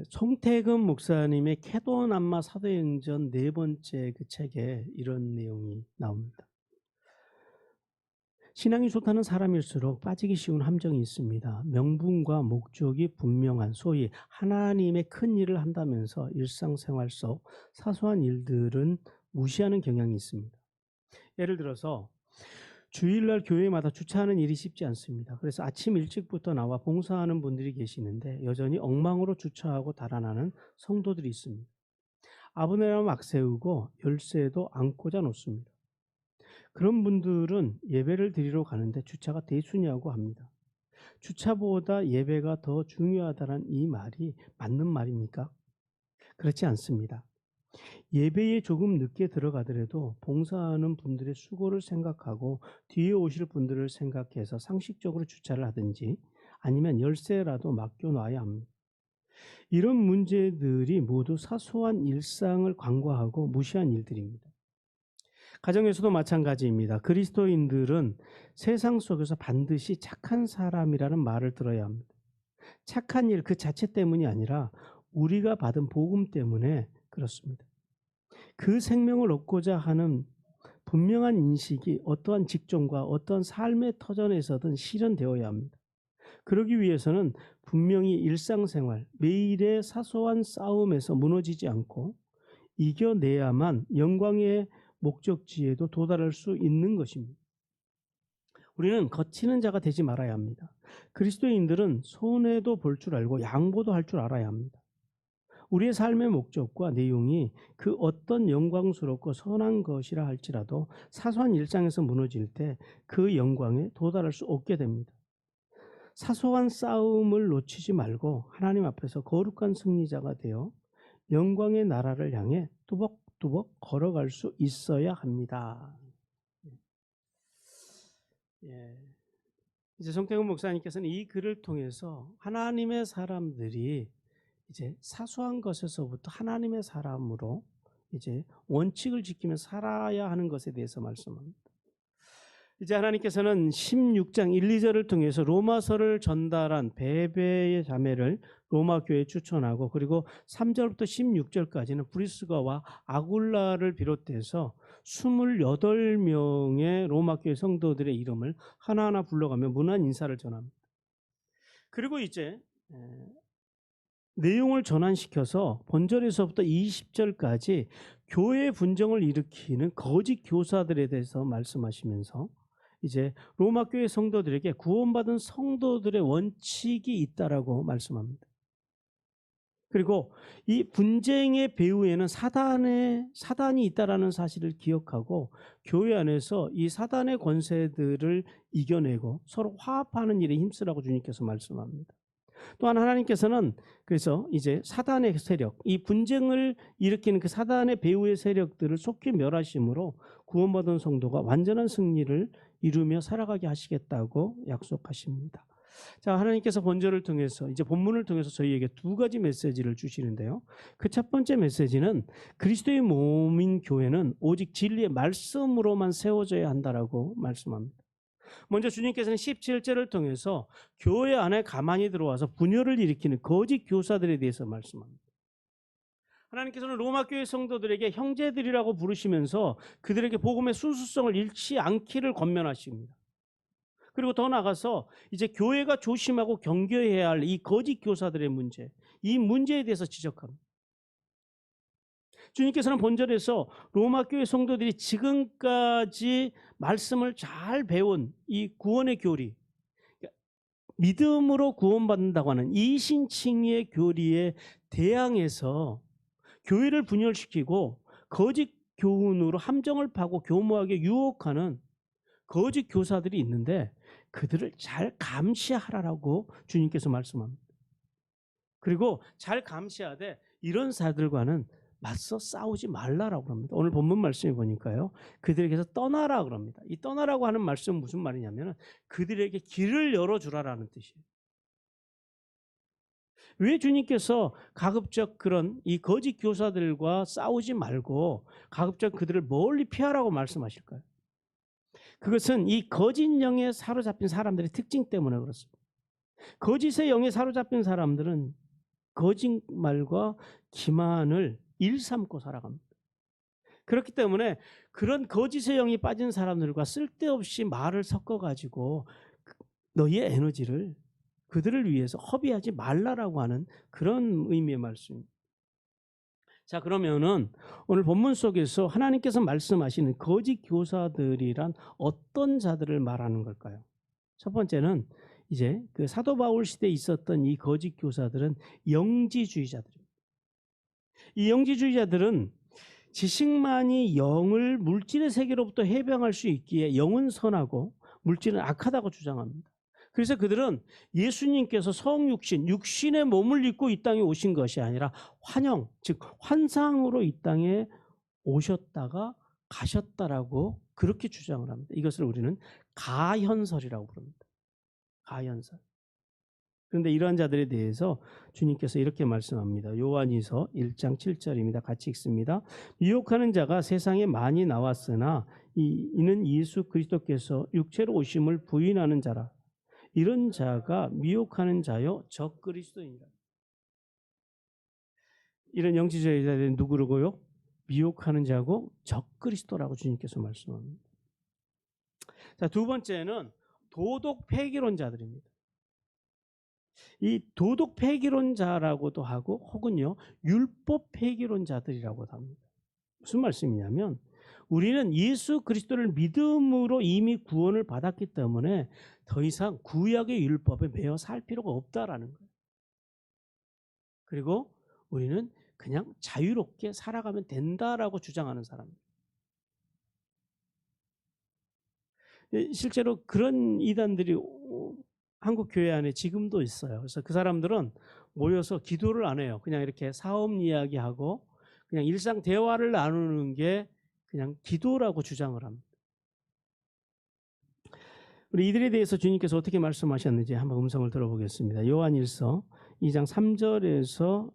송태금 목사님의 캐도남마 사도행전 네 번째 그 책에 이런 내용이 나옵니다. 신앙이 좋다는 사람일수록 빠지기 쉬운 함정이 있습니다. 명분과 목적이 분명한 소위 하나님의 큰 일을 한다면서 일상생활 속 사소한 일들은 무시하는 경향이 있습니다. 예를 들어서 주일날 교회마다 주차하는 일이 쉽지 않습니다. 그래서 아침 일찍부터 나와 봉사하는 분들이 계시는데 여전히 엉망으로 주차하고 달아나는 성도들이 있습니다. 아브라함 막 세우고 열쇠도 안 꽂아 놓습니다. 그런 분들은 예배를 드리러 가는데 주차가 대수냐고 합니다. 주차보다 예배가 더 중요하다는 이 말이 맞는 말입니까? 그렇지 않습니다. 예배에 조금 늦게 들어가더라도 봉사하는 분들의 수고를 생각하고 뒤에 오실 분들을 생각해서 상식적으로 주차를 하든지 아니면 열쇠라도 맡겨놔야 합니다. 이런 문제들이 모두 사소한 일상을 간과하고 무시한 일들입니다. 가정에서도 마찬가지입니다. 그리스도인들은 세상 속에서 반드시 착한 사람이라는 말을 들어야 합니다. 착한 일 그 자체 때문이 아니라 우리가 받은 복음 때문에 그렇습니다. 그 생명을 얻고자 하는 분명한 인식이 어떠한 직종과 어떠한 삶의 터전에서든 실현되어야 합니다. 그러기 위해서는 분명히 일상생활, 매일의 사소한 싸움에서 무너지지 않고 이겨내야만 영광의 목적지에도 도달할 수 있는 것입니다. 우리는 거치는 자가 되지 말아야 합니다. 그리스도인들은 손해도 볼 줄 알고 양보도 할 줄 알아야 합니다. 우리의 삶의 목적과 내용이 그 어떤 영광스럽고 선한 것이라 할지라도 사소한 일상에서 무너질 때 그 영광에 도달할 수 없게 됩니다. 사소한 싸움을 놓치지 말고 하나님 앞에서 거룩한 승리자가 되어 영광의 나라를 향해 뚜벅뚜벅 걸어갈 수 있어야 합니다. 예. 이제 송태근 목사님께서는 이 글을 통해서 하나님의 사람들이 이제 사소한 것에서부터 하나님의 사람으로 이제 원칙을 지키며 살아야 하는 것에 대해서 말씀합니다. 이제 하나님께서는 16장 1, 2절을 통해서 로마서를 전달한 베베의 자매를 로마 교회에 추천하고 그리고 3절부터 16절까지는 브리스가와 아굴라를 비롯해서 28명의 로마 교회 성도들의 이름을 하나하나 불러가며 문안 인사를 전합니다. 그리고 이제 내용을 전환시켜서 본절에서부터 20절까지 교회 분정을 일으키는 거짓 교사들에 대해서 말씀하시면서 이제 로마 교회 성도들에게 구원받은 성도들의 원칙이 있다라고 말씀합니다. 그리고 이 분쟁의 배후에는 사단이 있다라는 사실을 기억하고 교회 안에서 이 사단의 권세들을 이겨내고 서로 화합하는 일에 힘쓰라고 주님께서 말씀합니다. 또한 하나님께서는 그래서 이제 사단의 세력, 이 분쟁을 일으키는 그 사단의 배후의 세력들을 속히 멸하심으로 구원받은 성도가 완전한 승리를 이루며 살아가게 하시겠다고 약속하십니다. 자, 하나님께서 본절을 통해서 이제 본문을 통해서 저희에게 두 가지 메시지를 주시는데요. 그 첫 번째 메시지는 그리스도의 몸인 교회는 오직 진리의 말씀으로만 세워져야 한다라고 말씀합니다. 먼저 주님께서는 17절을 통해서 교회 안에 가만히 들어와서 분열을 일으키는 거짓 교사들에 대해서 말씀합니다. 하나님께서는 로마 교회 성도들에게 형제들이라고 부르시면서 그들에게 복음의 순수성을 잃지 않기를 권면하십니다. 그리고 더 나아가서 이제 교회가 조심하고 경계해야 할 이 거짓 교사들의 문제, 이 문제에 대해서 지적합니다. 주님께서는 본절에서 로마 교회 성도들이 지금까지 말씀을 잘 배운 이 구원의 교리, 믿음으로 구원받는다고 하는 이신칭의 교리에 대항해서 교회를 분열시키고 거짓 교훈으로 함정을 파고 교모하게 유혹하는 거짓 교사들이 있는데 그들을 잘 감시하라고 주님께서 말씀합니다. 그리고 잘 감시하되 이런 사들과는 맞서 싸우지 말라라고 합니다. 오늘 본문 말씀에 보니까요. 그들에게서 떠나라 그럽니다. 이 떠나라고 하는 말씀은 무슨 말이냐면 그들에게 길을 열어주라라는 뜻이에요. 왜 주님께서 가급적 그런 이 거짓 교사들과 싸우지 말고 가급적 그들을 멀리 피하라고 말씀하실까요? 그것은 이 거짓 영에 사로잡힌 사람들의 특징 때문에 그렇습니다. 거짓의 영에 사로잡힌 사람들은 거짓말과 기만을 일삼고 살아갑니다. 그렇기 때문에 그런 거짓의 영이 빠진 사람들과 쓸데없이 말을 섞어가지고 너희의 에너지를 그들을 위해서 허비하지 말라라고 하는 그런 의미의 말씀입니다. 자, 그러면은 오늘 본문 속에서 하나님께서 말씀하시는 거짓 교사들이란 어떤 자들을 말하는 걸까요? 첫 번째는 이제 그 사도 바울 시대에 있었던 이 거짓 교사들은 영지주의자들입니다. 이 영지주의자들은 지식만이 영을 물질의 세계로부터 해방할 수 있기에 영은 선하고 물질은 악하다고 주장합니다. 그래서 그들은 예수님께서 성육신, 육신의 몸을 입고 이 땅에 오신 것이 아니라 환영, 즉 환상으로 이 땅에 오셨다가 가셨다라고 그렇게 주장을 합니다. 이것을 우리는 가현설이라고 부릅니다. 가현설. 그런데 이러한 자들에 대해서 주님께서 이렇게 말씀합니다. 요한이서 1장 7절입니다. 같이 읽습니다. 유혹하는 자가 세상에 많이 나왔으나 이는 예수 그리스도께서 육체로 오심을 부인하는 자라. 이런 자가 미혹하는 자요 적 그리스도이니라. 이런 영지주의자들은 누구라고요? 미혹하는 자고 적 그리스도라고 주님께서 말씀합니다. 자, 두 번째는 도덕 폐기론자들입니다. 이 도덕 폐기론자라고도 하고 혹은요 율법 폐기론자들이라고도 합니다. 무슨 말씀이냐면 우리는 예수 그리스도를 믿음으로 이미 구원을 받았기 때문에 더 이상 구약의 율법에 매여 살 필요가 없다라는 거예요. 그리고 우리는 그냥 자유롭게 살아가면 된다라고 주장하는 사람입니다. 실제로 그런 이단들이 한국 교회 안에 지금도 있어요. 그래서 그 사람들은 모여서 기도를 안 해요. 그냥 이렇게 사업 이야기하고 그냥 일상 대화를 나누는 게 그냥 기도라고 주장을 합니다. 우리 이들에 대해서 주님께서 어떻게 말씀하셨는지 한번 음성을 들어보겠습니다. 요한일서 2장 3절에서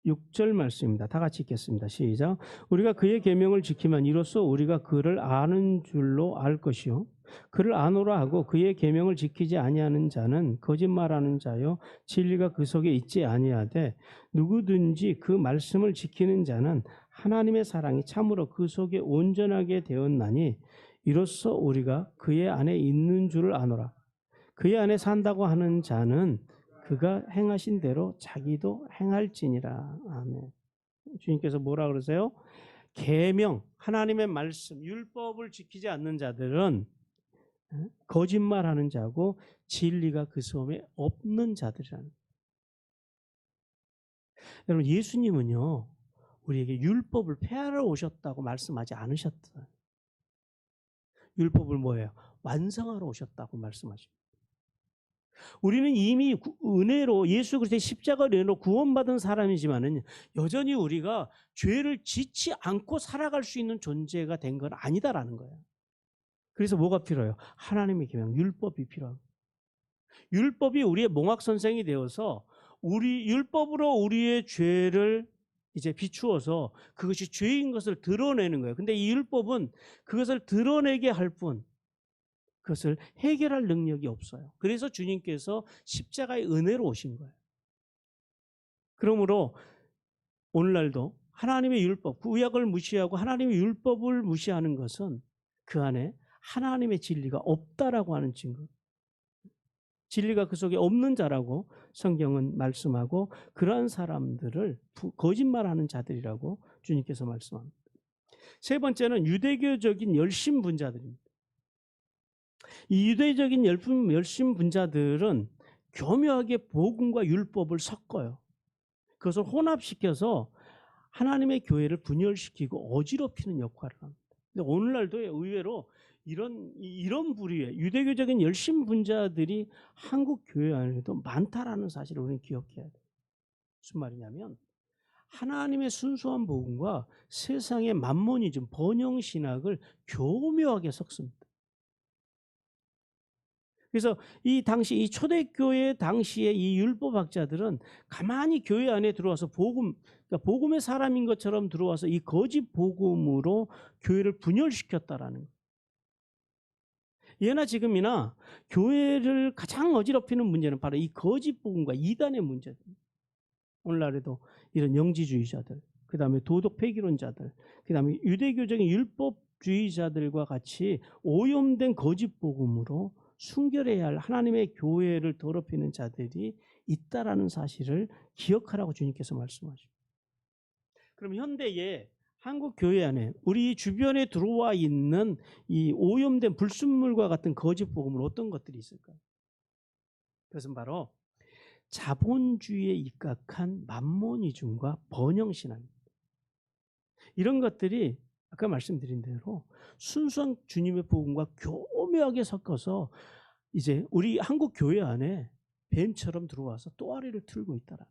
6절 말씀입니다. 다 같이 읽겠습니다. 시작. 우리가 그의 계명을 지키면 이로써 우리가 그를 아는 줄로 알 것이요 그를 아노라 하고 그의 계명을 지키지 아니하는 자는 거짓말하는 자요 진리가 그 속에 있지 아니하되 누구든지 그 말씀을 지키는 자는 하나님의 사랑이 참으로 그 속에 온전하게 되었나니 이로써 우리가 그의 안에 있는 줄을 아노라. 그의 안에 산다고 하는 자는 그가 행하신 대로 자기도 행할지니라. 아멘. 주님께서 뭐라 그러세요? 계명, 하나님의 말씀, 율법을 지키지 않는 자들은 거짓말하는 자고 진리가 그 속에 없는 자들이라는. 여러분 예수님은요 우리에게 율법을 폐하러 오셨다고 말씀하지 않으셨어요. 율법을 뭐예요? 완성하러 오셨다고 말씀하십니다. 우리는 이미 은혜로 예수 그리스도의 십자가 은혜로 구원받은 사람이지만은 여전히 우리가 죄를 짓지 않고 살아갈 수 있는 존재가 된 건 아니다라는 거예요. 그래서 뭐가 필요해요? 하나님의 계명, 율법이 필요합니다. 율법이 우리의 몽학 선생이 되어서 우리 율법으로 우리의 죄를 이제 비추어서 그것이 죄인 것을 드러내는 거예요. 근데 이 율법은 그것을 드러내게 할 뿐 그것을 해결할 능력이 없어요. 그래서 주님께서 십자가의 은혜로 오신 거예요. 그러므로 오늘날도 하나님의 율법, 구약을 무시하고 하나님의 율법을 무시하는 것은 그 안에 하나님의 진리가 없다라고 하는 증거. 진리가 그 속에 없는 자라고 성경은 말씀하고 그러한 사람들을 거짓말하는 자들이라고 주님께서 말씀합니다. 세 번째는 유대교적인 열심분자들입니다. 이 유대적인 열심분자들은 교묘하게 복음과 율법을 섞어요. 그것을 혼합시켜서 하나님의 교회를 분열시키고 어지럽히는 역할을 합니다. 근데 오늘날도 의외로 이런 부류의 유대교적인 열심분자들이 한국 교회 안에도 많다라는 사실을 우리는 기억해야 돼요. 무슨 말이냐면 하나님의 순수한 복음과 세상의 만모니즘, 번영신학을 교묘하게 섞습니다. 그래서 이 당시 이 초대교회 당시의 이 율법학자들은 가만히 교회 안에 들어와서 그러니까 복음의 사람인 것처럼 들어와서 이 거짓 복음으로 교회를 분열시켰다라는 거예요. 예나 지금이나 교회를 가장 어지럽히는 문제는 바로 이 거짓 복음과 이단의 문제들. 오늘날에도 이런 영지주의자들, 그 다음에 도덕 폐기론자들, 그 다음에 유대교적인 율법주의자들과 같이 오염된 거짓 복음으로 순결해야 할 하나님의 교회를 더럽히는 자들이 있다라는 사실을 기억하라고 주님께서 말씀하십니다. 그럼 현대에 한국 교회 안에 우리 주변에 들어와 있는 이 오염된 불순물과 같은 거짓 복음은 어떤 것들이 있을까요? 그것은 바로 자본주의에 입각한 만모니즘과 번영신앙입니다. 이런 것들이 아까 말씀드린 대로 순수한 주님의 복음과 교묘하게 섞어서 이제 우리 한국 교회 안에 뱀처럼 들어와서 또아리를 틀고 있다라.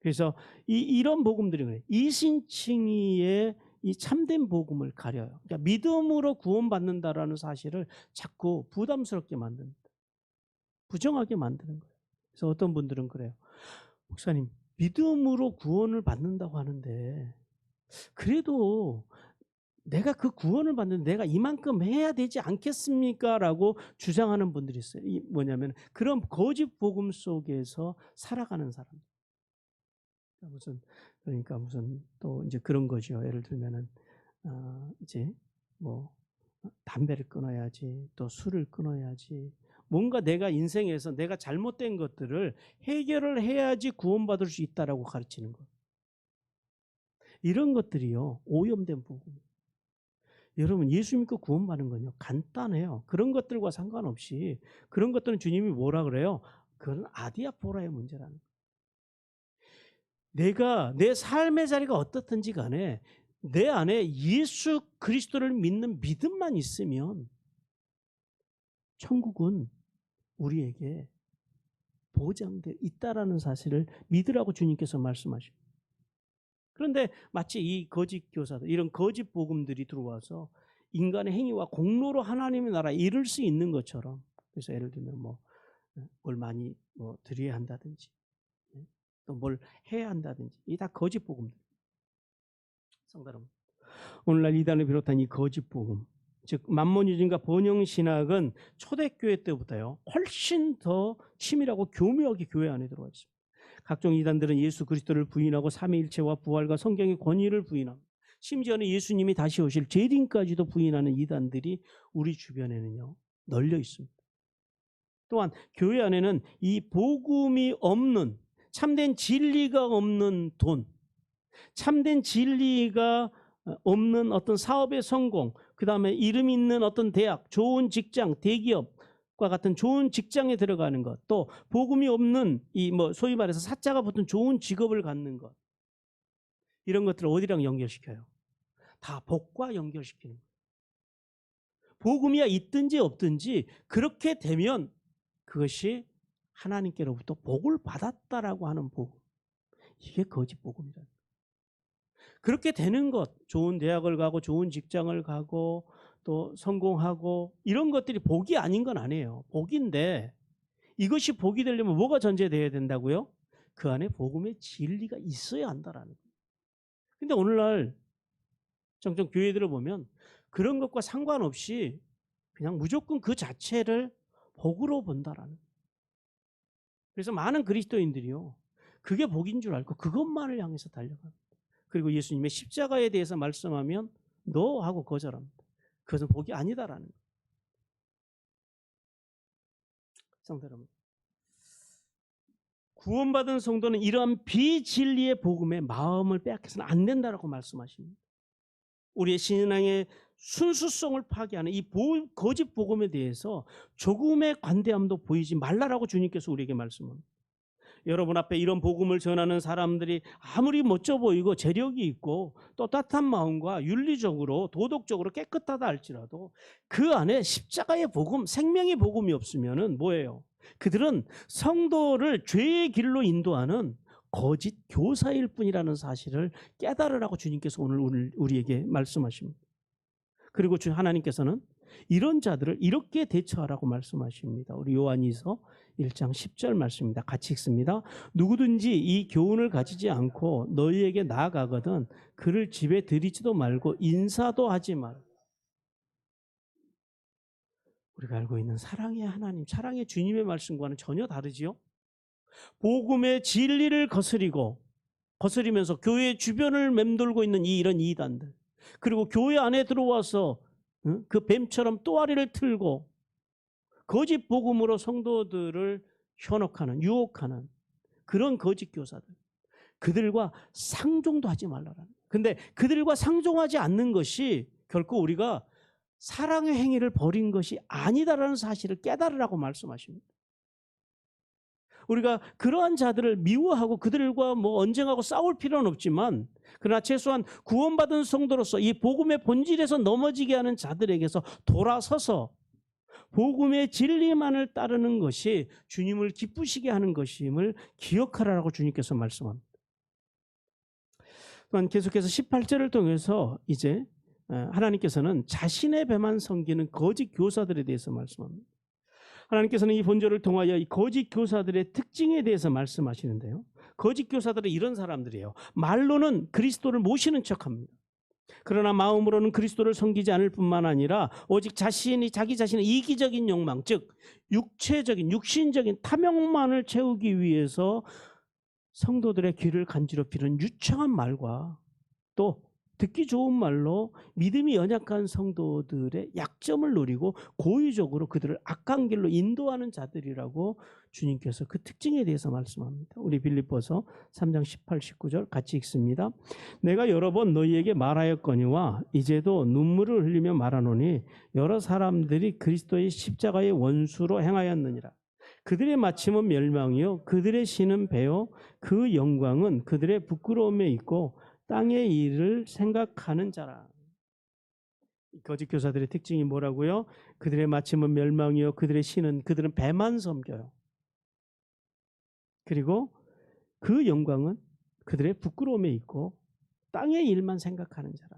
그래서 이런 복음들이 그래요. 이신칭의의 이 참된 복음을 가려요. 그러니까 믿음으로 구원받는다라는 사실을 자꾸 부담스럽게 만듭니다. 부정하게 만드는 거예요. 그래서 어떤 분들은 그래요. 목사님, 믿음으로 구원을 받는다고 하는데 그래도 내가 그 구원을 받는데 내가 이만큼 해야 되지 않겠습니까? 라고 주장하는 분들이 있어요. 이 뭐냐면 그런 거짓 복음 속에서 살아가는 사람. 그러니까 무슨 또 이제 그런 거죠. 예를 들면은 이제 뭐 담배를 끊어야지, 또 술을 끊어야지. 뭔가 내가 인생에서 내가 잘못된 것들을 해결을 해야지 구원받을 수 있다라고 가르치는 것. 이런 것들이요, 오염된 복음. 여러분, 예수 믿고 구원받는 건요, 간단해요. 그런 것들과 상관없이, 그런 것들은 주님이 뭐라 그래요? 그건 아디아포라의 문제라는 거예요. 내가 내 삶의 자리가 어떻든지 간에 내 안에 예수 그리스도를 믿는 믿음만 있으면 천국은 우리에게 보장되어 있다라는 사실을 믿으라고 주님께서 말씀하십니다. 그런데 마치 이 거짓 교사들, 이런 거짓 복음들이 들어와서 인간의 행위와 공로로 하나님의 나라에 이를 수 있는 것처럼, 그래서 예를 들면 뭘 많이 드려야 한다든지, 또 뭘 해야 한다든지, 이 다 거짓 복음들. 성도 여러분, 오늘날 이단을 비롯한 이 거짓 복음, 즉 만모니즘과 번영신학은 초대교회 때보다요 훨씬 더 치밀하고 교묘하게 교회 안에 들어와 있습니다. 각종 이단들은 예수 그리스도를 부인하고 삼위일체와 부활과 성경의 권위를 부인합니다. 심지어는 예수님이 다시 오실 재림까지도 부인하는 이단들이 우리 주변에는요 널려 있습니다. 또한 교회 안에는 이 복음이 없는, 참된 진리가 없는 돈, 참된 진리가 없는 어떤 사업의 성공, 그 다음에 이름 있는 어떤 대학, 좋은 직장, 대기업과 같은 좋은 직장에 들어가는 것, 또 복음이 없는 이 소위 말해서 사자가 붙은 좋은 직업을 갖는 것, 이런 것들을 어디랑 연결시켜요? 다 복과 연결시키는 거예요. 복음이야 있든지 없든지 그렇게 되면 그것이 하나님께로부터 복을 받았다라고 하는 복음, 이게 거짓 복음이라는 거예요. 그렇게 되는 것, 좋은 대학을 가고 좋은 직장을 가고 또 성공하고 이런 것들이 복이 아닌 건 아니에요. 복인데 이것이 복이 되려면 뭐가 전제되어야 된다고요? 그 안에 복음의 진리가 있어야 한다라는 거예요. 근데 오늘날 정정 교회들을 보면 그런 것과 상관없이 그냥 무조건 그 자체를 복으로 본다라는 거예요. 그래서 많은 그리스도인들이요, 그게 복인 줄 알고 그것만을 향해서 달려갑니다. 그리고 예수님의 십자가에 대해서 말씀하면 너 하고 거절합니다. 그것은 복이 아니다라는 거예요. 성도 여러분, 구원받은 성도는 이러한 비진리의 복음에 마음을 빼앗겨서는 안 된다라고 말씀하십니다. 우리의 신앙의 순수성을 파괴하는 이 거짓 복음에 대해서 조금의 관대함도 보이지 말라라고 주님께서 우리에게 말씀합니다. 여러분 앞에 이런 복음을 전하는 사람들이 아무리 멋져 보이고 재력이 있고 또 따뜻한 마음과 윤리적으로 도덕적으로 깨끗하다 할지라도 그 안에 십자가의 복음, 생명의 복음이 없으면은 뭐예요? 그들은 성도를 죄의 길로 인도하는 거짓 교사일 뿐이라는 사실을 깨달으라고 주님께서 오늘 우리에게 말씀하십니다. 그리고 하나님께서는 이런 자들을 이렇게 대처하라고 말씀하십니다. 우리 요한이서 1장 10절 말씀입니다. 같이 읽습니다. 누구든지 이 교훈을 가지지 않고 너희에게 나아가거든 그를 집에 들이지도 말고 인사도 하지 마라. 우리가 알고 있는 사랑의 하나님, 사랑의 주님의 말씀과는 전혀 다르지요. 복음의 진리를 거스리면서 교회 주변을 맴돌고 있는 이런 이단들, 그리고 교회 안에 들어와서 그 뱀처럼 또아리를 틀고 거짓 복음으로 성도들을 현혹하는, 유혹하는 그런 거짓 교사들, 그들과 상종도 하지 말라라는. 근데 그들과 상종하지 않는 것이 결코 우리가 사랑의 행위를 벌인 것이 아니다라는 사실을 깨달으라고 말씀하십니다. 우리가 그러한 자들을 미워하고 그들과 언쟁하고 싸울 필요는 없지만, 그러나 최소한 구원받은 성도로서 이 복음의 본질에서 넘어지게 하는 자들에게서 돌아서서 복음의 진리만을 따르는 것이 주님을 기쁘시게 하는 것임을 기억하라고 주님께서 말씀합니다. 또한 계속해서 18절을 통해서 이제 하나님께서는 자신의 배만 섬기는 거짓 교사들에 대해서 말씀합니다. 하나님께서는 이 본절을 통하여 이 거짓 교사들의 특징에 대해서 말씀하시는데요. 거짓 교사들은 이런 사람들이에요. 말로는 그리스도를 모시는 척합니다. 그러나 마음으로는 그리스도를 섬기지 않을 뿐만 아니라 오직 자기 자신의 이기적인 욕망, 즉 육체적인, 육신적인 탐욕만을 채우기 위해서 성도들의 귀를 간지럽히는 유창한 말과 또 듣기 좋은 말로 믿음이 연약한 성도들의 약점을 노리고 고의적으로 그들을 악한 길로 인도하는 자들이라고 주님께서 그 특징에 대해서 말씀합니다. 우리 빌립보서 3장 18, 19절 같이 읽습니다. 내가 여러 번 너희에게 말하였거니와 이제도 눈물을 흘리며 말하노니 여러 사람들이 그리스도의 십자가의 원수로 행하였느니라. 그들의 마침은 멸망이요 그들의 신은 배요 그 영광은 그들의 부끄러움에 있고 땅의 일을 생각하는 자라. 거짓 교사들의 특징이 뭐라고요? 그들의 마침은 멸망이요 그들의 신은, 그들은 배만 섬겨요. 그리고 그 영광은 그들의 부끄러움에 있고 땅의 일만 생각하는 자라.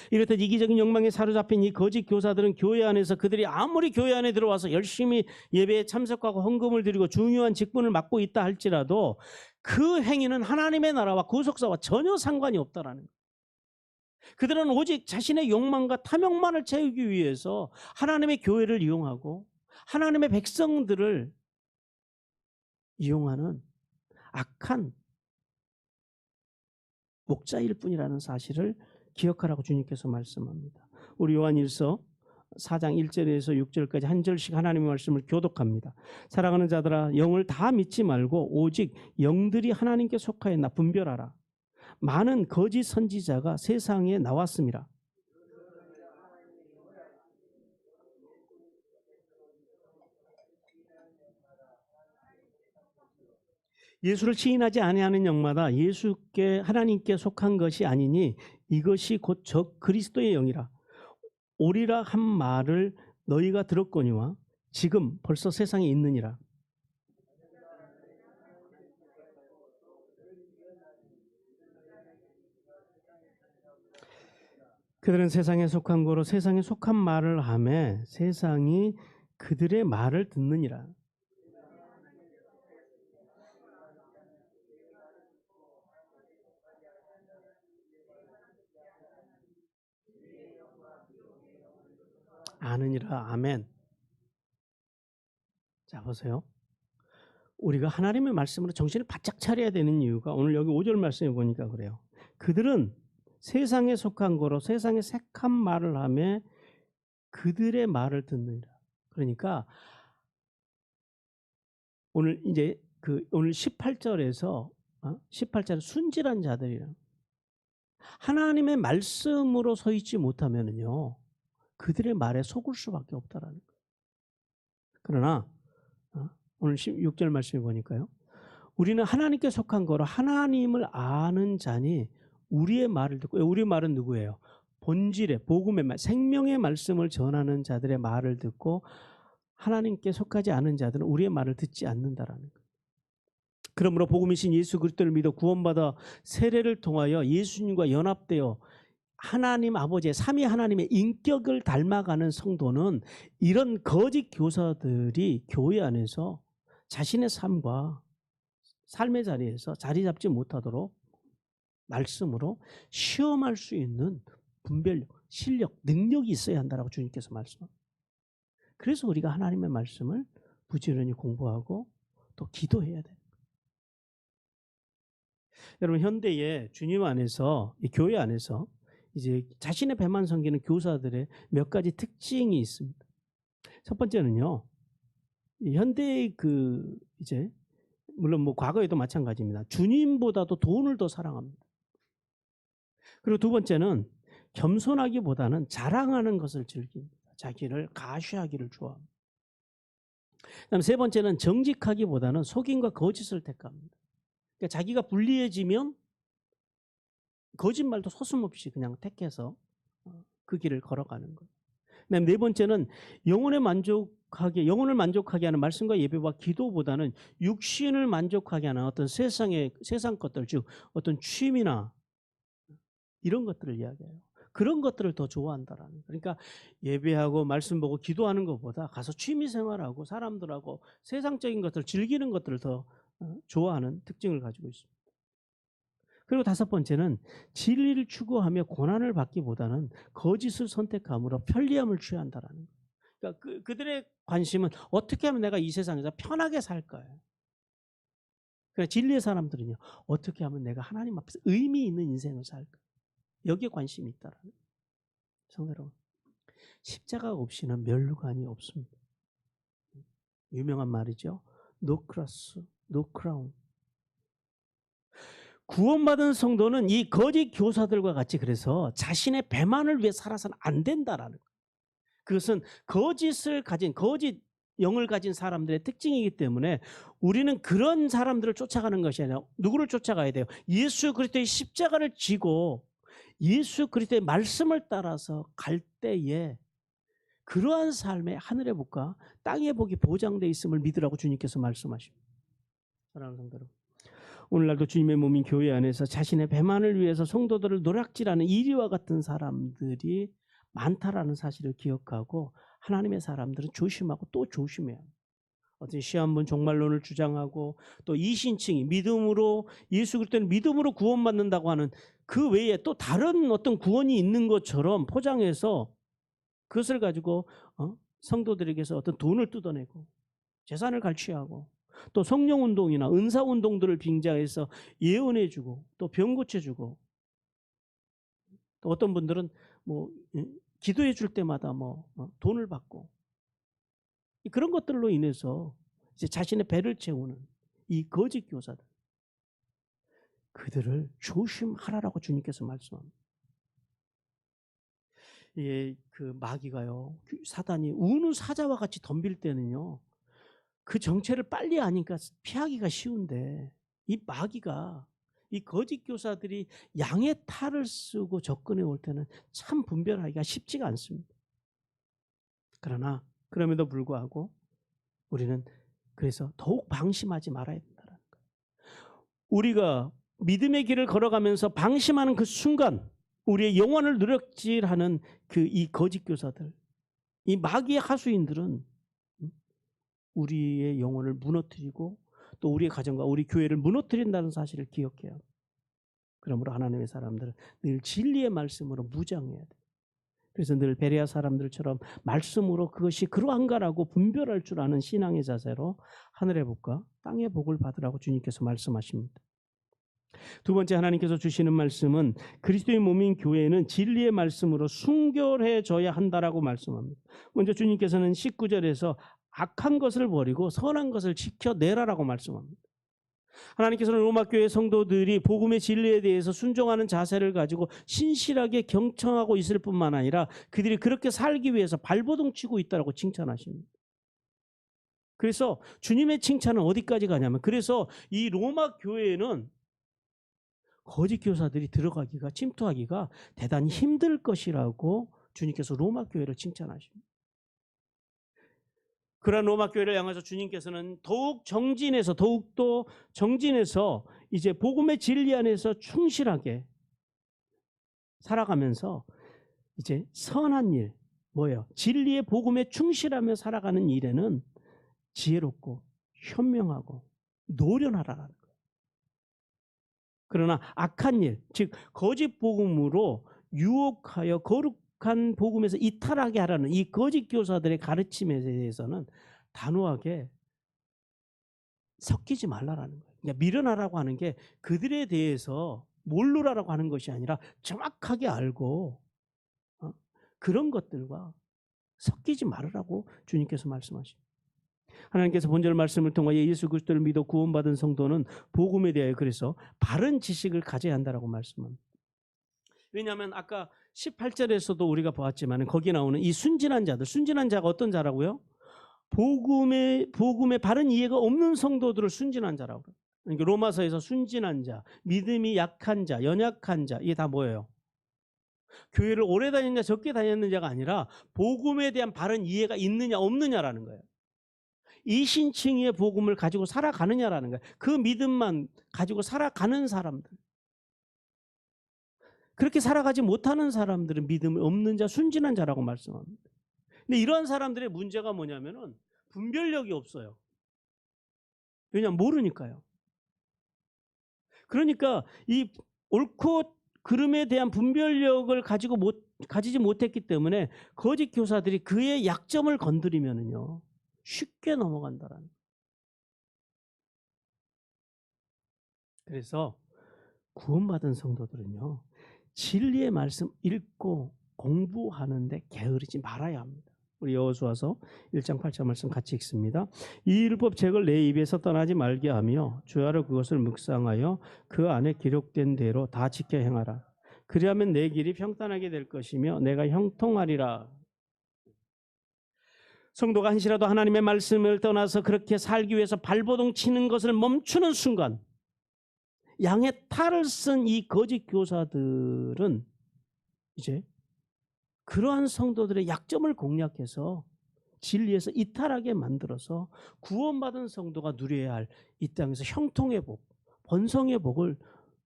이렇듯 이기적인 욕망에 사로잡힌 이 거짓 교사들은 교회 안에서 그들이 아무리 교회 안에 들어와서 열심히 예배에 참석하고 헌금을 드리고 중요한 직분을 맡고 있다 할지라도 그 행위는 하나님의 나라와 구속사와 전혀 상관이 없다라는 거예요. 그들은 오직 자신의 욕망과 탐욕만을 채우기 위해서 하나님의 교회를 이용하고 하나님의 백성들을 이용하는 악한 목자일 뿐이라는 사실을 기억하라고 주님께서 말씀합니다. 우리 요한일서 4장 1절에서 6절까지 한 절씩 하나님의 말씀을 교독합니다. 사랑하는 자들아 영을 다 믿지 말고 오직 영들이 하나님께 속하였나 분별하라. 많은 거짓 선지자가 세상에 나왔습니다. 예수를 시인하지 아니하는 영마다 예수께 하나님께 속한 것이 아니니 이것이 곧 적 그리스도의 영이라. 오리라 한 말을 너희가 들었거니와 지금 벌써 세상에 있느니라. 그들은 세상에 속한 거로 세상에 속한 말을 하매 세상이 그들의 말을 듣느니라. 아느니라. 아멘. 자 보세요. 우리가 하나님의 말씀으로 정신을 바짝 차려야 되는 이유가 오늘 여기 5절 말씀에 보니까 그래요. 그들은 세상에 속한 거로 세상에 색한 말을 하며 그들의 말을 듣느니라. 그러니까 오늘 이제 오늘 18절에서 18절은 순진한 자들이라. 하나님의 말씀으로 서 있지 못하면은요 그들의 말에 속을 수밖에 없다라는 거예요. 그러나 오늘 16절 말씀에 보니까요. 우리는 하나님께 속한 거로 하나님을 아는 자니 우리의 말을 듣고, 우리의 말은 누구예요? 본질의 복음의 말, 생명의 말씀을 전하는 자들의 말을 듣고 하나님께 속하지 않은 자들은 우리의 말을 듣지 않는다라는 거예요. 그러므로 복음이신 예수 그리스도를 믿어 구원받아 세례를 통하여 예수님과 연합되어 하나님 아버지의 삼위 하나님의 인격을 닮아가는 성도는 이런 거짓 교사들이 교회 안에서 자신의 삶과 삶의 자리에서 자리 잡지 못하도록 말씀으로 시험할 수 있는 분별력, 실력, 능력이 있어야 한다라고 주님께서 말씀합니다. 그래서 우리가 하나님의 말씀을 부지런히 공부하고 또 기도해야 돼요. 여러분, 현대에 주님 안에서, 이 교회 안에서 이제 자신의 배만 섬기는 교사들의 몇 가지 특징이 있습니다. 첫 번째는요, 이 현대의 이제 물론 뭐 과거에도 마찬가지입니다. 주님보다도 돈을 더 사랑합니다. 그리고 두 번째는 겸손하기보다는 자랑하는 것을 즐깁니다. 자기를 가쉬하기를 좋아합니다. 그다음 세 번째는 정직하기보다는 속임과 거짓을 택합니다. 그러니까 자기가 불리해지면 거짓말도 서슴없이 그냥 택해서 그 길을 걸어가는 거예요. 그다음 네 번째는 영혼을 만족하게 하는 말씀과 예배와 기도보다는 육신을 만족하게 하는 어떤 세상 것들, 즉 어떤 취미나 이런 것들을 이야기해요. 그런 것들을 더 좋아한다라는 거예요. 그러니까 예배하고 말씀 보고 기도하는 것보다 가서 취미 생활하고 사람들하고 세상적인 것들 즐기는 것들을 더 좋아하는 특징을 가지고 있습니다. 그리고 다섯 번째는 진리를 추구하며 고난을 받기보다는 거짓을 선택함으로 편리함을 취한다라는 거예요. 그러니까 그들의 관심은 어떻게 하면 내가 이 세상에서 편하게 살까요? 그러니까 진리의 사람들은요, 어떻게 하면 내가 하나님 앞에서 의미 있는 인생을 살까? 여기에 관심이 있다라는 거예요. 성도 여러분, 십자가 없이는 면류관이 없습니다. 유명한 말이죠. No cross, no crown. 구원받은 성도는 이 거짓 교사들과 같이 그래서 자신의 배만을 위해 살아서는 안 된다라는 거예요. 그것은 거짓 영을 가진 사람들의 특징이기 때문에 우리는 그런 사람들을 쫓아가는 것이 아니라 누구를 쫓아가야 돼요? 예수 그리스도의 십자가를 지고 예수 그리스도의 말씀을 따라서 갈 때에 그러한 삶의 하늘의 복과 땅의 복이 보장되어 있음을 믿으라고 주님께서 말씀하십니다. 사랑하는 성도 여러분, 오늘날도 주님의 몸인 교회 안에서 자신의 배만을 위해서 성도들을 노략질하는 이리와 같은 사람들이 많다라는 사실을 기억하고 하나님의 사람들은 조심하고 또 조심해야 합니다. 어떤 시한문 종말론을 주장하고 또 이신칭이 믿음으로 예수 그리스도는 믿음으로 구원받는다고 하는 그 외에 또 다른 어떤 구원이 있는 것처럼 포장해서 그것을 가지고 성도들에게서 어떤 돈을 뜯어내고 재산을 갈취하고 또 성령운동이나 은사운동들을 빙자해서 예언해주고 또 병 고쳐주고 또 어떤 분들은 뭐 기도해 줄 때마다 돈을 받고 그런 것들로 인해서 이제 자신의 배를 채우는 이 거짓 교사들, 그들을 조심하라라고 주님께서 말씀합니다. 그 마귀가요, 사단이 우는 사자와 같이 덤빌 때는요, 그 정체를 빨리 아니까 피하기가 쉬운데 이 마귀가 이 거짓 교사들이 양의 탈을 쓰고 접근해 올 때는 참 분별하기가 쉽지가 않습니다. 그러나 그럼에도 불구하고 우리는 그래서 더욱 방심하지 말아야 된다는 거예요. 우리가 믿음의 길을 걸어가면서 방심하는 그 순간 우리의 영혼을 누락질하는 이 거짓 교사들, 이 마귀의 하수인들은 우리의 영혼을 무너뜨리고 또 우리의 가정과 우리 교회를 무너뜨린다는 사실을 기억해야 합니다. 그러므로 하나님의 사람들은 늘 진리의 말씀으로 무장해야 돼요. 그래서 늘 베레아 사람들처럼 말씀으로 그것이 그러한가라고 분별할 줄 아는 신앙의 자세로 하늘의 복과 땅의 복을 받으라고 주님께서 말씀하십니다. 두 번째 하나님께서 주시는 말씀은 그리스도의 몸인 교회는 진리의 말씀으로 순결해져야 한다라고 말씀합니다. 먼저 주님께서는 19절에서 악한 것을 버리고 선한 것을 지켜내라라고 말씀합니다. 하나님께서는 로마교회 성도들이 복음의 진리에 대해서 순종하는 자세를 가지고 신실하게 경청하고 있을 뿐만 아니라 그들이 그렇게 살기 위해서 발버둥 치고 있다고 칭찬하십니다. 그래서 주님의 칭찬은 어디까지 가냐면, 그래서 이 로마 교회에는 거짓 교사들이 들어가기가, 침투하기가 대단히 힘들 것이라고 주님께서 로마 교회를 칭찬하십니다. 그런 로마 교회를 향해서 주님께서는 더욱더 정진해서 이제 복음의 진리 안에서 충실하게 살아가면서 이제 선한 일, 뭐예요? 진리의 복음에 충실하며 살아가는 일에는 지혜롭고 현명하고 노련하라는 거예요. 그러나 악한 일, 즉 거짓 복음으로 유혹하여 거룩한 복음에서 이탈하게 하라는 이 거짓 교사들의 가르침에 대해서는 단호하게 섞이지 말라라는 거예요. 그러니까 밀어나라고 하는 게 그들에 대해서 모르라라고 하는 것이 아니라 정확하게 알고 그런 것들과 섞이지 말으라고 주님께서 말씀하십니다. 하나님께서 본절 말씀을 통하여 예수 그리스도를 믿어 구원받은 성도는 복음에 대하여 그래서 바른 지식을 가져야 한다라고 말씀합니다. 왜냐하면 아까 18절에서도 우리가 보았지만 거기 나오는 이 순진한 자들, 순진한 자가 어떤 자라고요? 복음의 바른 이해가 없는 성도들을 순진한 자라고 그래요. 그러니까 로마서에서 순진한 자, 믿음이 약한 자, 연약한 자, 이게 다 뭐예요? 교회를 오래 다녔냐 적게 다녔느냐가 아니라 복음에 대한 바른 이해가 있느냐 없느냐라는 거예요. 이신칭의의 복음을 가지고 살아가느냐라는 거예요. 그 믿음만 가지고 살아가는 사람들. 그렇게 살아가지 못하는 사람들은 믿음이 없는 자, 순진한 자라고 말씀합니다. 근데 이런 사람들의 문제가 뭐냐면은 분별력이 없어요. 왜냐하면 모르니까요. 그러니까 이 옳고 그름에 대한 분별력을 가지지 못했기 때문에 거짓 교사들이 그의 약점을 건드리면은요 쉽게 넘어간다라는. 그래서 구원받은 성도들은요 진리의 말씀 읽고 공부하는데 게으르지 말아야 합니다. 우리 여호수아서 1장 8절 말씀 같이 읽습니다. 이 율법 책을 내 입에서 떠나지 말게 하며 주야로 그것을 묵상하여 그 안에 기록된 대로 다 지켜 행하라. 그리하면 내 길이 평탄하게 될 것이며 내가 형통하리라. 성도가 한시라도 하나님의 말씀을 떠나서 그렇게 살기 위해서 발버둥 치는 것을 멈추는 순간 양의 탈을 쓴 이 거짓 교사들은 이제 그러한 성도들의 약점을 공략해서 진리에서 이탈하게 만들어서 구원받은 성도가 누려야 할 이 땅에서 형통의 복, 번성의 복을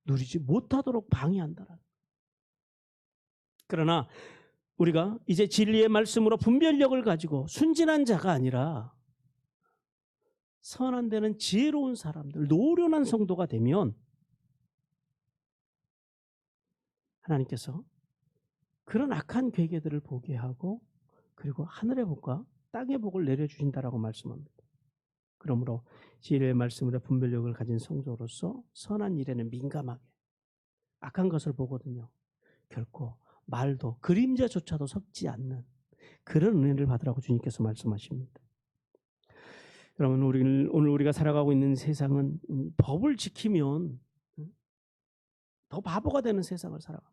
누리지 못하도록 방해한다라는. 그러나 우리가 이제 진리의 말씀으로 분별력을 가지고 순진한 자가 아니라 선한 데는 지혜로운 사람들, 노련한 성도가 되면 하나님께서 그런 악한 괴계들을 보게 하고 그리고 하늘의 복과 땅의 복을 내려주신다라고 말씀합니다. 그러므로 진리의 말씀으로 분별력을 가진 성도로서 선한 일에는 민감하게 악한 것을 보거든요. 결코 말도 그림자조차도 섞지 않는 그런 은혜를 받으라고 주님께서 말씀하십니다. 여러분 오늘 우리가 살아가고 있는 세상은 법을 지키면 더 바보가 되는 세상을 살아갑니다.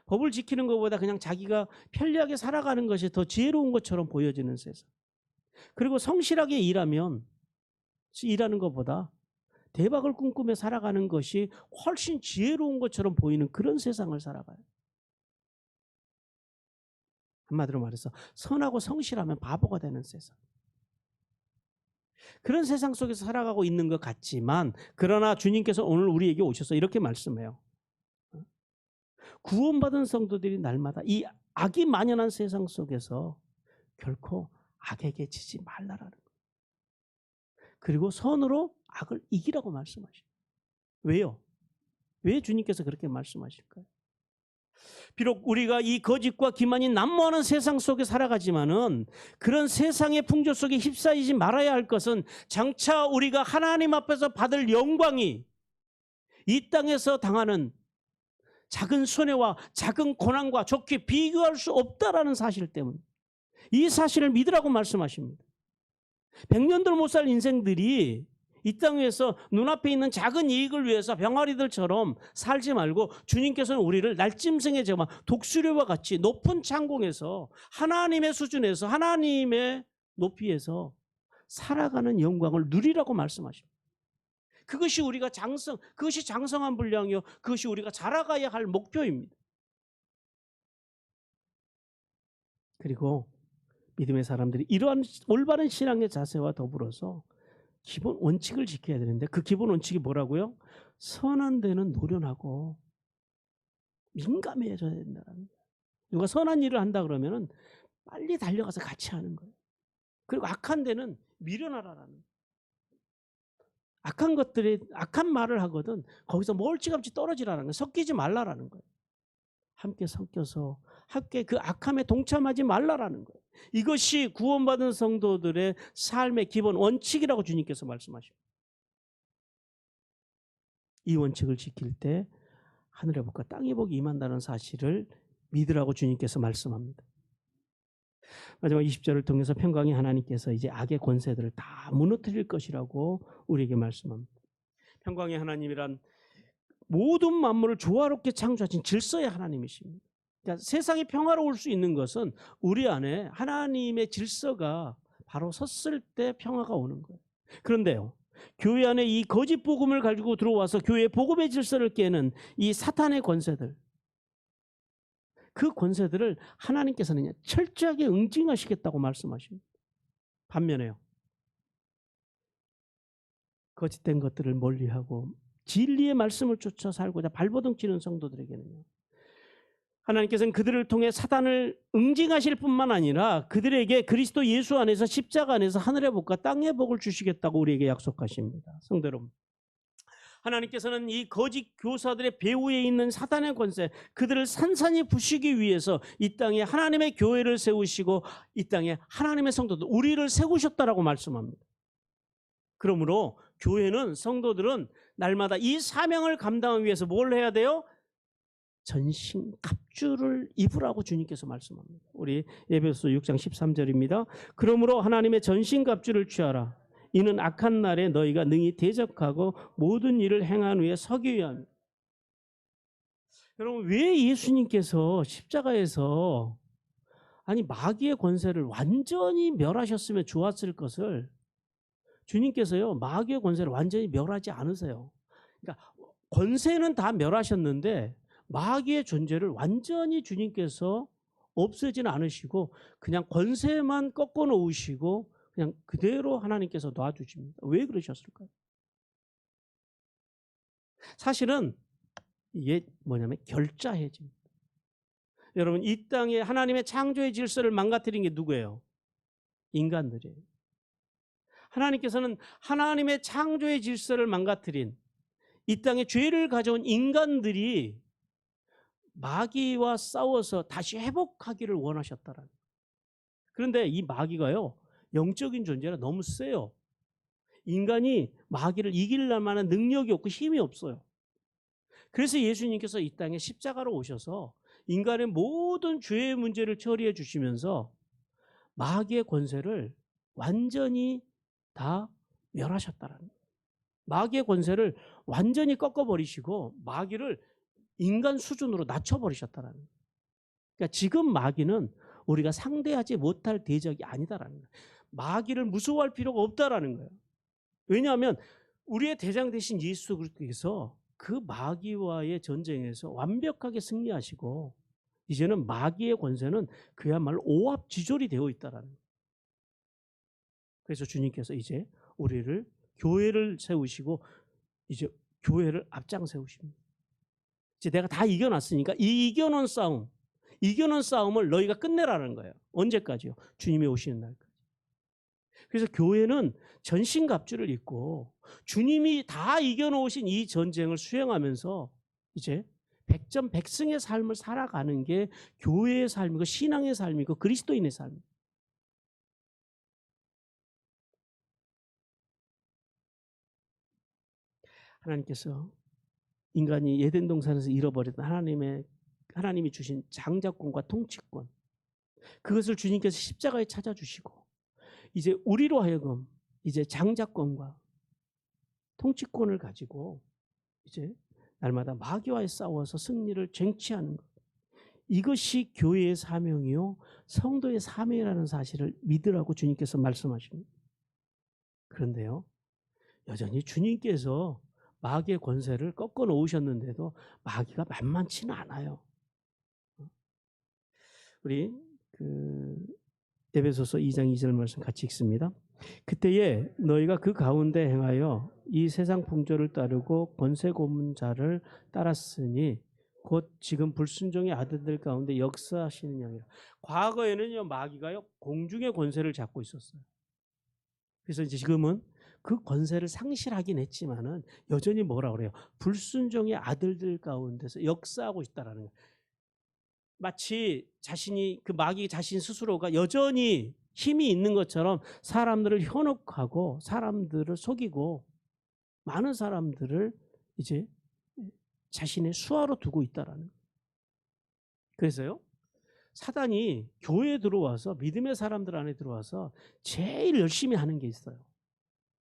법을 지키는 것보다 그냥 자기가 편리하게 살아가는 것이 더 지혜로운 것처럼 보여지는 세상. 그리고 성실하게 일하는 것보다 대박을 꿈꾸며 살아가는 것이 훨씬 지혜로운 것처럼 보이는 그런 세상을 살아가요. 한마디로 말해서 선하고 성실하면 바보가 되는 세상. 그런 세상 속에서 살아가고 있는 것 같지만 그러나 주님께서 오늘 우리에게 오셔서 이렇게 말씀해요. 구원받은 성도들이 날마다 이 악이 만연한 세상 속에서 결코 악에게 지지 말라라는 거예요. 그리고 선으로 악을 이기라고 말씀하십니다. 왜요? 왜 주님께서 그렇게 말씀하실까요? 비록 우리가 이 거짓과 기만이 난무하는 세상 속에 살아가지만은 그런 세상의 풍조 속에 휩싸이지 말아야 할 것은 장차 우리가 하나님 앞에서 받을 영광이 이 땅에서 당하는 작은 손해와 작은 고난과 좋게 비교할 수 없다라는 사실 때문에 이 사실을 믿으라고 말씀하십니다. 100년도 못 살 인생들이 이 땅에서 눈앞에 있는 작은 이익을 위해서 병아리들처럼 살지 말고 주님께서는 우리를 날짐승의 제와 독수리와 같이 높은 창공에서 하나님의 수준에서 하나님의 높이에서 살아가는 영광을 누리라고 말씀하십니다. 그것이 그것이 장성한 분량이요. 그것이 우리가 자라가야 할 목표입니다. 그리고 믿음의 사람들이 이러한 올바른 신앙의 자세와 더불어서 기본 원칙을 지켜야 되는데 그 기본 원칙이 뭐라고요? 선한 데는 노련하고 민감해져야 된다는 거예요. 누가 선한 일을 한다 그러면은 빨리 달려가서 같이 하는 거예요. 그리고 악한 데는 밀어나라라는 거예요. 악한 말을 하거든 거기서 멀찌감치 떨어지라는 거예요. 섞이지 말라라는 거예요. 함께 섞여서 함께 그 악함에 동참하지 말라라는 거예요. 이것이 구원받은 성도들의 삶의 기본 원칙이라고 주님께서 말씀하십니다. 이 원칙을 지킬 때 하늘의 복과 땅의 복이 임한다는 사실을 믿으라고 주님께서 말씀합니다. 마지막 20절을 통해서 평강의 하나님께서 이제 악의 권세들을 다 무너뜨릴 것이라고 우리에게 말씀합니다. 평강의 하나님이란 모든 만물을 조화롭게 창조하신 질서의 하나님이십니다. 그러니까 세상이 평화로울 수 있는 것은 우리 안에 하나님의 질서가 바로 섰을 때 평화가 오는 거예요. 그런데요, 교회 안에 이 거짓 복음을 가지고 들어와서 교회의 복음의 질서를 깨는 이 사탄의 권세들, 그 권세들을 하나님께서는 철저하게 응징하시겠다고 말씀하십니다. 반면에요, 거짓된 것들을 멀리하고 진리의 말씀을 쫓아 살고자 발버둥 치는 성도들에게는요, 하나님께서는 그들을 통해 사단을 응징하실 뿐만 아니라 그들에게 그리스도 예수 안에서 십자가 안에서 하늘의 복과 땅의 복을 주시겠다고 우리에게 약속하십니다. 성도 여러분, 하나님께서는 이 거짓 교사들의 배후에 있는 사단의 권세, 그들을 산산히 부시기 위해서 이 땅에 하나님의 교회를 세우시고 이 땅에 하나님의 성도들, 우리를 세우셨다라고 말씀합니다. 그러므로 교회는, 성도들은 날마다 이 사명을 감당하기 위해서 뭘 해야 돼요? 전신갑주를 입으라고 주님께서 말씀합니다. 우리 에베소서 6장 13절입니다. 그러므로 하나님의 전신갑주를 취하라. 이는 악한 날에 너희가 능히 대적하고 모든 일을 행한 후에 서기 위함이다. 여러분, 왜 예수님께서 십자가에서 마귀의 권세를 완전히 멸하셨으면 좋았을 것을 주님께서요, 마귀의 권세를 완전히 멸하지 않으세요. 그러니까 권세는 다 멸하셨는데 마귀의 존재를 완전히 주님께서 없애지는 않으시고 그냥 권세만 꺾어 놓으시고 그냥 그대로 하나님께서 놔주십니다. 왜 그러셨을까요? 사실은 이게 뭐냐면 결자해집니다. 여러분, 이 땅에 하나님의 창조의 질서를 망가뜨린 게 누구예요? 인간들이에요. 하나님께서는 하나님의 창조의 질서를 망가뜨린 이 땅에 죄를 가져온 인간들이 마귀와 싸워서 다시 회복하기를 원하셨다라는 거예요. 그런데 이 마귀가요, 영적인 존재라 너무 세요. 인간이 마귀를 이길 만한 능력이 없고 힘이 없어요. 그래서 예수님께서 이 땅에 십자가로 오셔서 인간의 모든 죄의 문제를 처리해 주시면서 마귀의 권세를 완전히 다 멸하셨다라는 거예요. 마귀의 권세를 완전히 꺾어버리시고 마귀를 인간 수준으로 낮춰버리셨다라는 거예요. 그러니까 지금 마귀는 우리가 상대하지 못할 대적이 아니다라는 거예요. 마귀를 무서워할 필요가 없다라는 거예요. 왜냐하면 우리의 대장 되신 예수 그리스도께서 그 마귀와의 전쟁에서 완벽하게 승리하시고 이제는 마귀의 권세는 그야말로 오합지졸이 되어 있다라는 거예요. 그래서 주님께서 이제 우리를 교회를 세우시고 이제 교회를 앞장 세우십니다. 이제 내가 다 이겨놨으니까 이 이겨놓은 싸움을 너희가 끝내라는 거예요. 언제까지요? 주님이 오시는 날까지. 그래서 교회는 전신갑주를 입고 주님이 다 이겨놓으신 이 전쟁을 수행하면서 이제 백전백승의 삶을 살아가는 게 교회의 삶이고 신앙의 삶이고 그리스도인의 삶입니다. 하나님께서 인간이 에덴 동산에서 잃어버렸던 하나님이 주신 장자권과 통치권, 그것을 주님께서 십자가에 찾아주시고 이제 우리로 하여금 이제 장자권과 통치권을 가지고 이제 날마다 마귀와의 싸워서 승리를 쟁취하는 것, 이것이 교회의 사명이요 성도의 사명이라는 사실을 믿으라고 주님께서 말씀하십니다. 그런데요, 여전히 주님께서 마귀의 권세를 꺾어 놓으셨는데도 마귀가 만만치는 않아요. 우리 에베소서 2장 2절 말씀 같이 읽습니다. 그때에 너희가 그 가운데 행하여 이 세상 풍조를 따르고 권세 고문 자를 따랐으니 곧 지금 불순종의 아들들 가운데 역사하시는 양이라. 과거에는요, 마귀가요 공중의 권세를 잡고 있었어요. 그래서 이제 지금은 그 권세를 상실하긴 했지만은 여전히 뭐라 그래요? 불순종의 아들들 가운데서 역사하고 있다라는 거예요. 마치 자신이 그 마귀 자신 스스로가 여전히 힘이 있는 것처럼 사람들을 현혹하고 사람들을 속이고 많은 사람들을 이제 자신의 수하로 두고 있다라는 거예요. 그래서요, 사단이 교회에 들어와서 믿음의 사람들 안에 들어와서 제일 열심히 하는 게 있어요.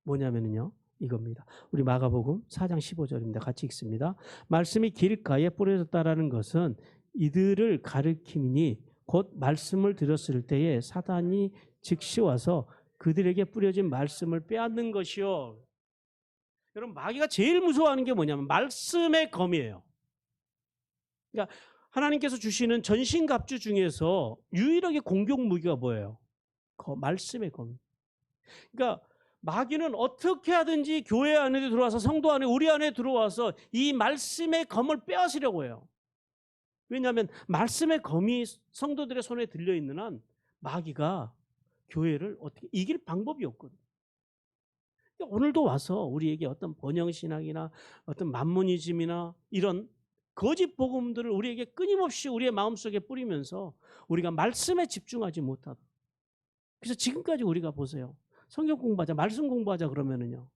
뭐냐면요, 이겁니다. 우리 마가복음 4장 15절입니다. 같이 읽습니다. 말씀이 길가에 뿌려졌다라는 것은 이들을 가리킴이니 곧 말씀을 들었을 때에 사단이 즉시 와서 그들에게 뿌려진 말씀을 빼앗는 것이요. 여러분, 마귀가 제일 무서워하는 게 뭐냐면 말씀의 검이에요. 그러니까 하나님께서 주시는 전신갑주 중에서 유일하게 공격 무기가 뭐예요? 말씀의 검. 그러니까 마귀는 어떻게 하든지 교회 안에 들어와서 성도 안에 우리 안에 들어와서 이 말씀의 검을 빼앗으려고 해요. 왜냐하면 말씀의 검이 성도들의 손에 들려있는 한 마귀가 교회를 어떻게 이길 방법이 없거든요. 오늘도 와서 우리에게 어떤 번영신학이나 어떤 만모니즘이나 이런 거짓 복음들을 우리에게 끊임없이 우리의 마음속에 뿌리면서 우리가 말씀에 집중하지 못하다. 그래서 지금까지 우리가 보세요. 성경 공부하자, 말씀 공부하자 그러면은요,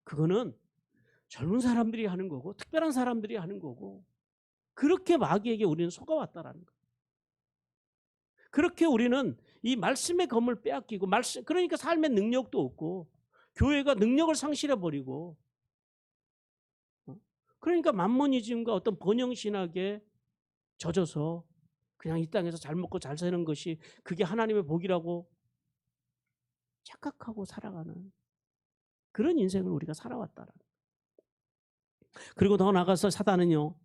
그거는 젊은 사람들이 하는 거고 특별한 사람들이 하는 거고, 그렇게 마귀에게 우리는 속아왔다라는 거예요. 그렇게 우리는 이 말씀의 검을 빼앗기고 그러니까 삶의 능력도 없고 교회가 능력을 상실해버리고, 그러니까 만모니즘과 어떤 번영신학에 젖어서 그냥 이 땅에서 잘 먹고 잘 사는 것이 그게 하나님의 복이라고 착각하고 살아가는 그런 인생을 우리가 살아왔다라는 거예요. 그리고 더 나아가서 사단은요,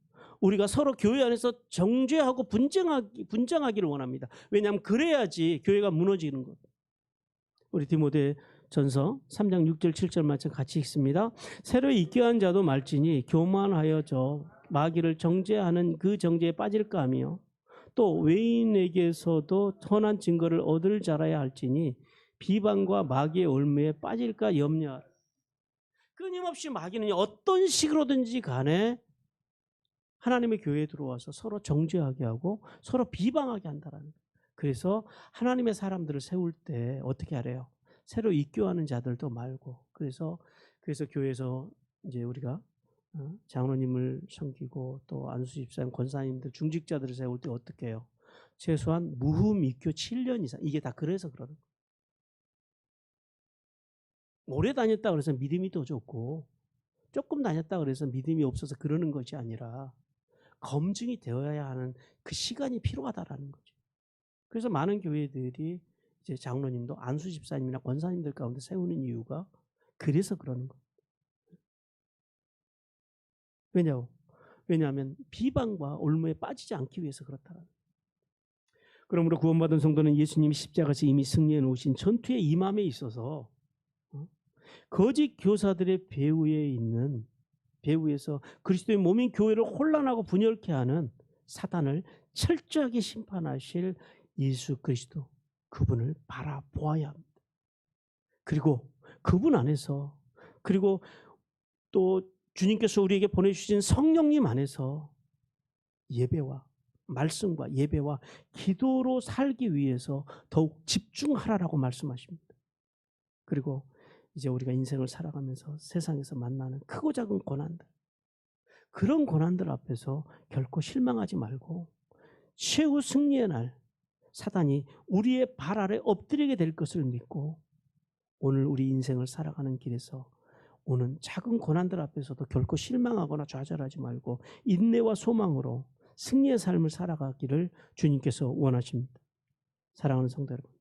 우리가 서로 교회 안에서 정죄하고 분쟁하기를 원합니다. 왜냐하면 그래야지 교회가 무너지는 거예요. 우리 디모데 전서 3장 6절 7절 말씀 같이 읽습니다. 새로 입교한 자도 말지니 교만하여 저 마귀를 정죄하는 그 정죄에 빠질까 하며 또 외인에게서도 선한 증거를 얻을 자라야 할지니 비방과 마귀의 올무에 빠질까 염려하라. 끊임없이 마귀는 어떤 식으로든지 간에 하나님의 교회에 들어와서 서로 정죄하게 하고 서로 비방하게 한다라는 거예요. 그래서 하나님의 사람들을 세울 때 어떻게 하래요? 새로 입교하는 자들도 말고. 그래서 교회에서 이제 우리가 장로님을 섬기고 또 안수 집사님, 권사님들, 중직자들을 세울 때 어떻게 해요? 최소한 무흠 입교 7년 이상. 이게 다 그래서 그러는 거예요. 오래 다녔다 그래서 믿음이 더 좋고 조금 다녔다 그래서 믿음이 없어서 그러는 것이 아니라 검증이 되어야 하는 그 시간이 필요하다라는 거죠. 그래서 많은 교회들이 이제 장로님도 안수 집사님이나 권사님들 가운데 세우는 이유가 그래서 그러는 거예요. 왜냐하면 비방과 올무에 빠지지 않기 위해서 그렇다는 거예요. 그러므로 구원받은 성도는 예수님이 십자가에서 이미 승리해 놓으신 전투의 임함에 있어서 거짓 교사들의 배후에서 그리스도의 몸인 교회를 혼란하고 분열케 하는 사단을 철저하게 심판하실 예수 그리스도, 그분을 바라보아야 합니다. 그리고 그분 안에서, 그리고 또 주님께서 우리에게 보내주신 성령님 안에서 예배와 말씀과 예배와 기도로 살기 위해서 더욱 집중하라라고 말씀하십니다. 그리고 이제 우리가 인생을 살아가면서 세상에서 만나는 크고 작은 고난들, 그런 고난들 앞에서 결코 실망하지 말고 최후 승리의 날 사단이 우리의 발 아래 엎드리게 될 것을 믿고 오늘 우리 인생을 살아가는 길에서 오는 작은 고난들 앞에서도 결코 실망하거나 좌절하지 말고 인내와 소망으로 승리의 삶을 살아가기를 주님께서 원하십니다. 사랑하는 성도 여러분,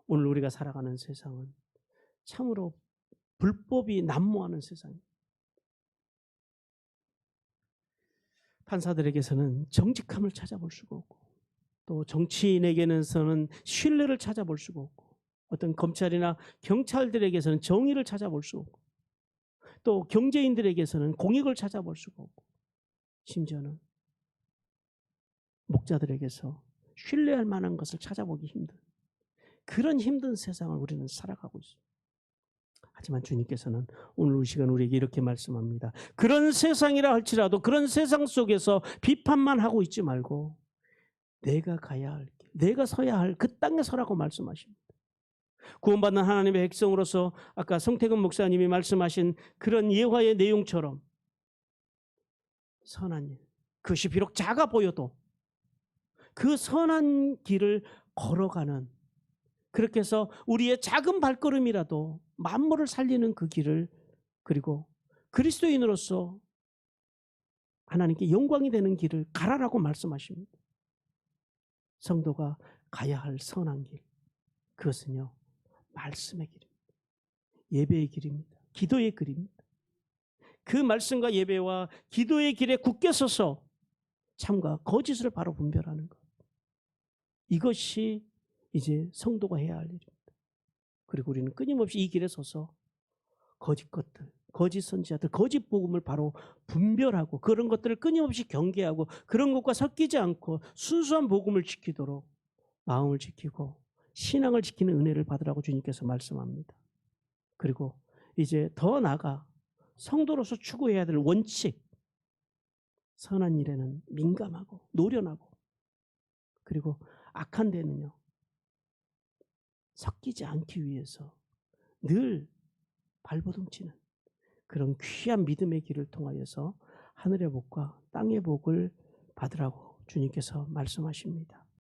오늘 우리가 살아가는 세상은 참으로 불법이 난무하는 세상입니다. 판사들에게서는 정직함을 찾아볼 수가 없고 또 정치인에게서는 신뢰를 찾아볼 수가 없고 어떤 검찰이나 경찰들에게서는 정의를 찾아볼 수 없고 또 경제인들에게서는 공익을 찾아볼 수가 없고 심지어는 목자들에게서 신뢰할 만한 것을 찾아보기 힘든 그런 힘든 세상을 우리는 살아가고 있습니다. 하지만 주님께서는 오늘 이 시간 우리에게 이렇게 말씀합니다. 그런 세상이라 할지라도 그런 세상 속에서 비판만 하고 있지 말고 내가 가야 할 길, 내가 서야 할 그 땅에 서라고 말씀하십니다. 구원받는 하나님의 백성으로서 아까 성태근 목사님이 말씀하신 그런 예화의 내용처럼 선한 일, 그것이 비록 작아 보여도 그 선한 길을 걸어가는, 그렇게 해서 우리의 작은 발걸음이라도 만물을 살리는 그 길을, 그리고 그리스도인으로서 하나님께 영광이 되는 길을 가라라고 말씀하십니다. 성도가 가야 할 선한 길, 그것은요 말씀의 길입니다. 예배의 길입니다. 기도의 길입니다. 그 말씀과 예배와 기도의 길에 굳게 서서 참과 거짓을 바로 분별하는 것, 이것이 이제 성도가 해야 할 일입니다. 그리고 우리는 끊임없이 이 길에 서서 거짓 것들, 거짓 선지자들, 거짓 복음을 바로 분별하고 그런 것들을 끊임없이 경계하고 그런 것과 섞이지 않고 순수한 복음을 지키도록 마음을 지키고 신앙을 지키는 은혜를 받으라고 주님께서 말씀합니다. 그리고 이제 더 나아가 성도로서 추구해야 될 원칙, 선한 일에는 민감하고 노련하고, 그리고 악한 데는요 섞이지 않기 위해서 늘 발버둥치는 그런 귀한 믿음의 길을 통하여서 하늘의 복과 땅의 복을 받으라고 주님께서 말씀하십니다.